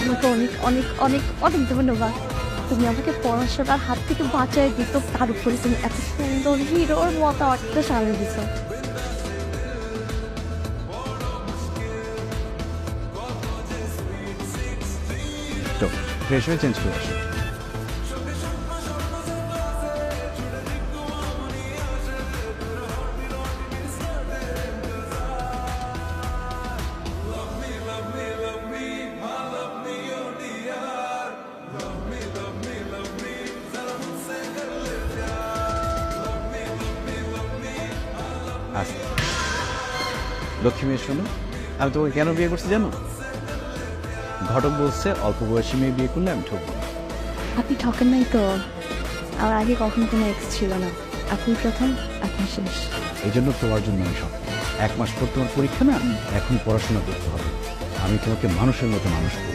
তোমাকে অনেক অনেক অনেক অনেক ধন্যবাদ। তুমি আমাকে পড়াশোনার হাত থেকে বাঁচায় দিত, তার উপরে তুমি এত সুন্দর হিরোর মতো একটা স্বামী দিছো। তো ফ্রেশ হয়ে চেঞ্জ করে আসো। আচ্ছা লক্ষ্মী মেয়ে, শোনো, আমি তোমাকে কেন বিয়ে করছি জানো? ঘটক বলছে অল্প বয়সী মেয়ে বিয়ে করলে আমি ঠকবো না। আপনি ঠকেন নাই তো? আমার আগে কখনো কোনো এক্স ছিল না, আপনি প্রথম, আপনি শেষ। এই জন্য তোমার জন্য আমি সব 1 মাস পর তোমার পরীক্ষা না, এখন পড়াশোনা করতে হবে। আমি তোমাকে মানুষের মতো মানুষ করবো।